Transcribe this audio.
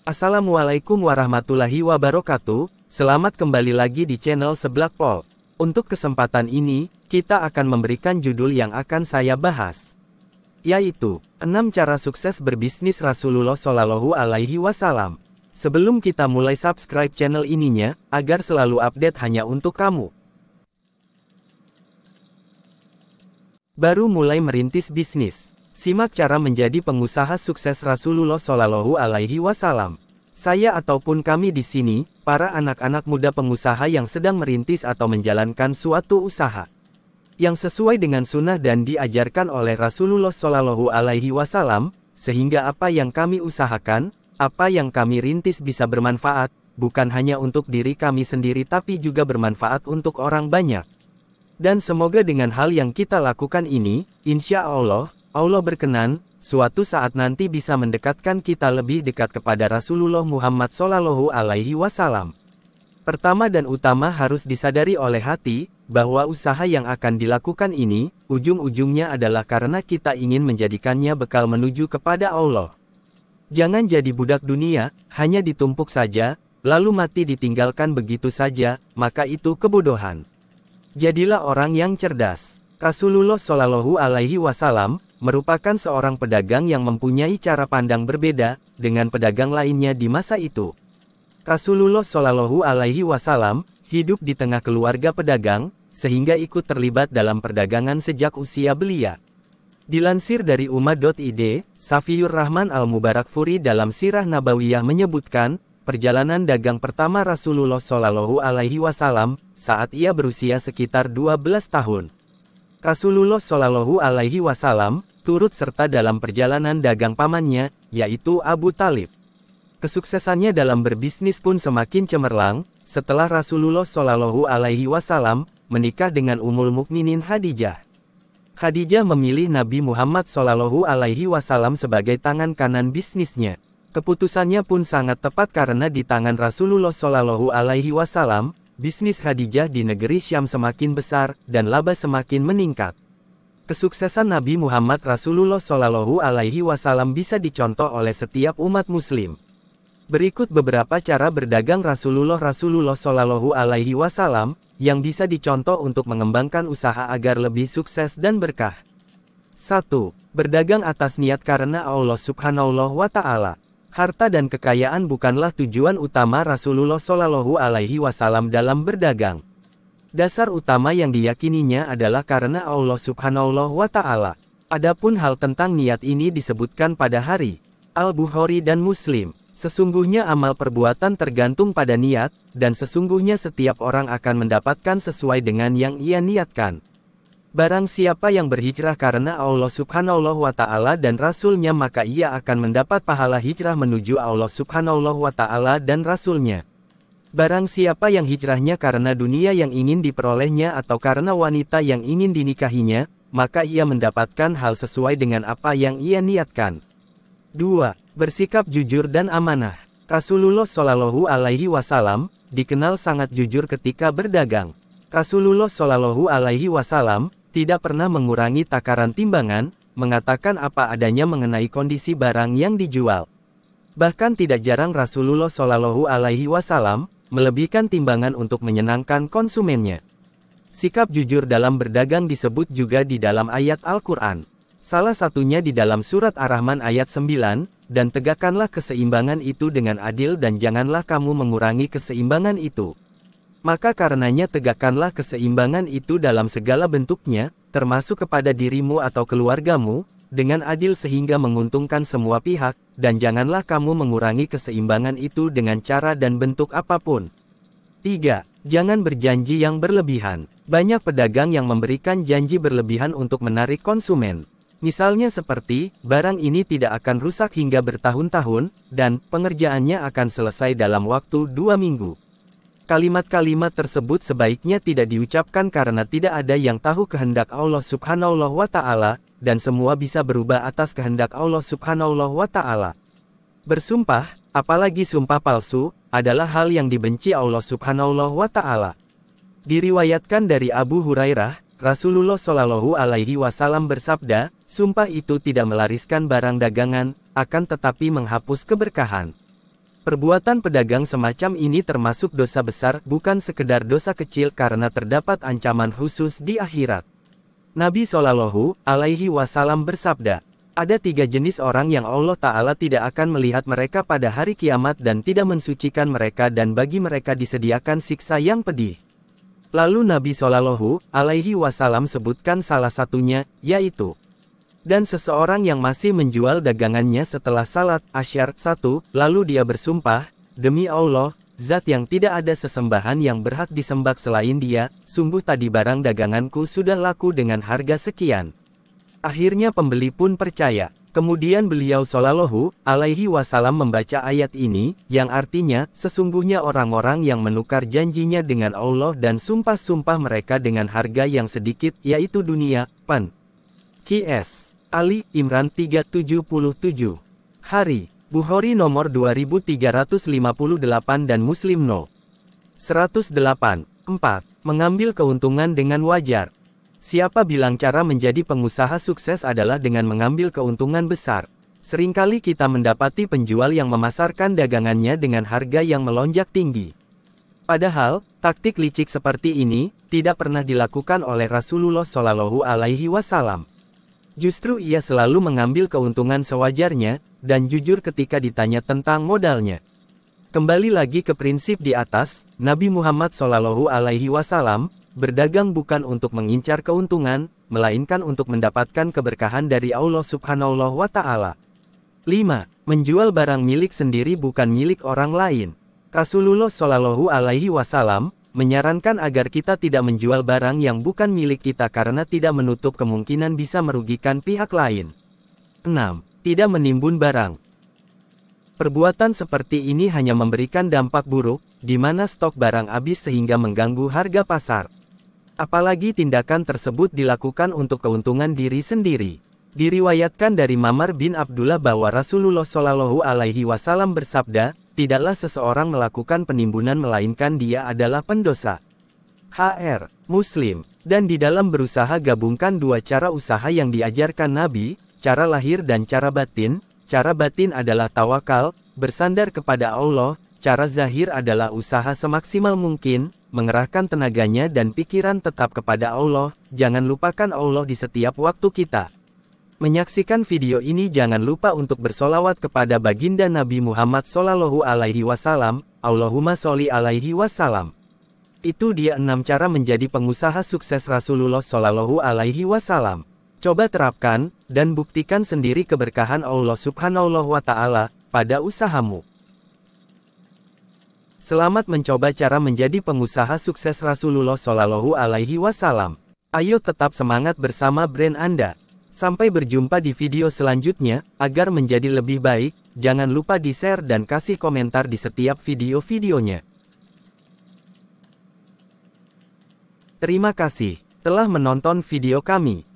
Assalamualaikum warahmatullahi wabarakatuh, selamat kembali lagi di channel Seblak Pol. Untuk kesempatan ini, kita akan memberikan judul yang akan saya bahas, yaitu 6 cara sukses berbisnis Rasulullah Shallallahu Alaihi Wasallam. Sebelum kita mulai, subscribe channel ininya, agar selalu update hanya untuk kamu. Baru mulai merintis bisnis. Simak cara menjadi pengusaha sukses Rasulullah Shallallahu Alaihi Wasallam. Saya ataupun kami di sini, para anak-anak muda pengusaha yang sedang merintis atau menjalankan suatu usaha yang sesuai dengan sunnah dan diajarkan oleh Rasulullah Shallallahu Alaihi Wasallam, sehingga apa yang kami usahakan, apa yang kami rintis bisa bermanfaat, bukan hanya untuk diri kami sendiri tapi juga bermanfaat untuk orang banyak. Dan semoga dengan hal yang kita lakukan ini, insya Allah berkenan, suatu saat nanti bisa mendekatkan kita lebih dekat kepada Rasulullah Muhammad Shallallahu Alaihi Wasallam. Pertama dan utama harus disadari oleh hati, bahwa usaha yang akan dilakukan ini, ujung-ujungnya adalah karena kita ingin menjadikannya bekal menuju kepada Allah. Jangan jadi budak dunia, hanya ditumpuk saja, lalu mati ditinggalkan begitu saja, maka itu kebodohan. Jadilah orang yang cerdas. Rasulullah Shallallahu Alaihi Wasallam merupakan seorang pedagang yang mempunyai cara pandang berbeda dengan pedagang lainnya di masa itu. Rasulullah Shallallahu Alaihi Wasallam hidup di tengah keluarga pedagang, sehingga ikut terlibat dalam perdagangan sejak usia belia. Dilansir dari Ummah.id, Safiyur Rahman Al-Mubarakfuri dalam Sirah Nabawiyah menyebutkan, perjalanan dagang pertama Rasulullah Shallallahu Alaihi Wasallam saat ia berusia sekitar 12 tahun. Rasulullah Shallallahu Alaihi Wasallam turut serta dalam perjalanan dagang pamannya, yaitu Abu Talib. Kesuksesannya dalam berbisnis pun semakin cemerlang, setelah Rasulullah Shallallahu Alaihi Wasallam menikah dengan Ummul Mukminin Khadijah. Khadijah memilih Nabi Muhammad Shallallahu Alaihi Wasallam sebagai tangan kanan bisnisnya. Keputusannya pun sangat tepat karena di tangan Rasulullah Shallallahu Alaihi Wasallam, bisnis Khadijah di negeri Syam semakin besar, dan laba semakin meningkat. Kesuksesan Nabi Muhammad Rasulullah Shallallahu Alaihi Wasallam bisa dicontoh oleh setiap umat muslim. Berikut beberapa cara berdagang Rasulullah Shallallahu Alaihi Wasallam, yang bisa dicontoh untuk mengembangkan usaha agar lebih sukses dan berkah. 1. Berdagang atas niat karena Allah Subhanahu wa Ta'ala. Harta dan kekayaan bukanlah tujuan utama Rasulullah Shallallahu Alaihi Wasallam dalam berdagang. Dasar utama yang diyakininya adalah karena Allah Subhanahu wa Ta'ala. Adapun hal tentang niat ini disebutkan pada hari Al-Bukhari dan Muslim. Sesungguhnya amal perbuatan tergantung pada niat, dan sesungguhnya setiap orang akan mendapatkan sesuai dengan yang ia niatkan. Barang siapa yang berhijrah karena Allah Subhanahu wa Ta'ala dan Rasul-Nya, maka ia akan mendapat pahala hijrah menuju Allah Subhanahu wa Ta'ala dan Rasul-Nya. Barang siapa yang hijrahnya karena dunia yang ingin diperolehnya atau karena wanita yang ingin dinikahinya, maka ia mendapatkan hal sesuai dengan apa yang ia niatkan. 2. Bersikap jujur dan amanah. Rasulullah Shallallahu Alaihi Wasallam dikenal sangat jujur ketika berdagang. Rasulullah Shallallahu Alaihi Wasallam tidak pernah mengurangi takaran timbangan, mengatakan apa adanya mengenai kondisi barang yang dijual. Bahkan tidak jarang Rasulullah Shallallahu Alaihi Wasallam melebihkan timbangan untuk menyenangkan konsumennya. Sikap jujur dalam berdagang disebut juga di dalam ayat Al-Quran. Salah satunya di dalam surat Ar-Rahman ayat 9, dan tegakkanlah keseimbangan itu dengan adil dan janganlah kamu mengurangi keseimbangan itu. Maka karenanya tegakkanlah keseimbangan itu dalam segala bentuknya, termasuk kepada dirimu atau keluargamu, dengan adil sehingga menguntungkan semua pihak, dan janganlah kamu mengurangi keseimbangan itu dengan cara dan bentuk apapun. 3. Jangan berjanji yang berlebihan. Banyak pedagang yang memberikan janji berlebihan untuk menarik konsumen. Misalnya seperti, barang ini tidak akan rusak hingga bertahun-tahun, dan pengerjaannya akan selesai dalam waktu 2 minggu. Kalimat-kalimat tersebut sebaiknya tidak diucapkan karena tidak ada yang tahu kehendak Allah Subhanahu wa Ta'ala, dan semua bisa berubah atas kehendak Allah Subhanahu wa Ta'ala. Bersumpah, apalagi sumpah palsu, adalah hal yang dibenci Allah Subhanahu wa Ta'ala. Diriwayatkan dari Abu Hurairah, Rasulullah Shallallahu Alaihi Wasallam bersabda, sumpah itu tidak melariskan barang dagangan, akan tetapi menghapus keberkahan. Perbuatan pedagang semacam ini termasuk dosa besar, bukan sekedar dosa kecil karena terdapat ancaman khusus di akhirat. Nabi Shallallahu Alaihi Wasallam bersabda, ada 3 jenis orang yang Allah Ta'ala tidak akan melihat mereka pada hari kiamat dan tidak mensucikan mereka dan bagi mereka disediakan siksa yang pedih. Lalu Nabi Shallallahu Alaihi Wasallam sebutkan salah satunya, yaitu dan seseorang yang masih menjual dagangannya setelah salat Asyar 1, lalu dia bersumpah, demi Allah, zat yang tidak ada sesembahan yang berhak disembah selain dia, sungguh tadi barang daganganku sudah laku dengan harga sekian. Akhirnya pembeli pun percaya. Kemudian beliau Shallallahu Alaihi Wasallam membaca ayat ini, yang artinya, sesungguhnya orang-orang yang menukar janjinya dengan Allah dan sumpah-sumpah mereka dengan harga yang sedikit, yaitu dunia, pan. Qs. Ali Imran 377. Hari. Bukhari nomor 2358 dan Muslim no. 108. 4. Mengambil keuntungan dengan wajar. Siapa bilang cara menjadi pengusaha sukses adalah dengan mengambil keuntungan besar? Seringkali kita mendapati penjual yang memasarkan dagangannya dengan harga yang melonjak tinggi. Padahal, taktik licik seperti ini tidak pernah dilakukan oleh Rasulullah Shallallahu Alaihi Wasallam. Justru ia selalu mengambil keuntungan sewajarnya, dan jujur ketika ditanya tentang modalnya. Kembali lagi ke prinsip di atas, Nabi Muhammad Shallallahu Alaihi Wasallam berdagang bukan untuk mengincar keuntungan, melainkan untuk mendapatkan keberkahan dari Allah Subhanahu wa Ta'ala. 5. Menjual barang milik sendiri bukan milik orang lain. Rasulullah Shallallahu Alaihi Wasallam menyarankan agar kita tidak menjual barang yang bukan milik kita karena tidak menutup kemungkinan bisa merugikan pihak lain. 6. Tidak menimbun barang. Perbuatan seperti ini hanya memberikan dampak buruk, di mana stok barang habis sehingga mengganggu harga pasar. Apalagi tindakan tersebut dilakukan untuk keuntungan diri sendiri. Diriwayatkan dari Mamar bin Abdullah bahwa Rasulullah Shallallahu Alaihi Wasallam bersabda, tidaklah seseorang melakukan penimbunan melainkan dia adalah pendosa. HR. Muslim. Dan di dalam berusaha gabungkan 2 cara usaha yang diajarkan Nabi, cara lahir dan cara batin. Cara batin adalah tawakal, bersandar kepada Allah. Cara zahir adalah usaha semaksimal mungkin, mengerahkan tenaganya dan pikiran tetap kepada Allah. Jangan lupakan Allah di setiap waktu kita. Menyaksikan video ini jangan lupa untuk bersolawat kepada baginda Nabi Muhammad Shallallahu Alaihi Wasallam. Allahumma sholli alaihi wasallam. Itu dia 6 cara menjadi pengusaha sukses Rasulullah Shallallahu Alaihi Wasallam. Coba terapkan, dan buktikan sendiri keberkahan Allah Subhanahu wa Ta'ala pada usahamu. Selamat mencoba cara menjadi pengusaha sukses Rasulullah Shallallahu Alaihi Wasallam. Ayo tetap semangat bersama brand Anda. Sampai berjumpa di video selanjutnya. Agar menjadi lebih baik, jangan lupa di-share dan kasih komentar di setiap video-videonya. Terima kasih telah menonton video kami.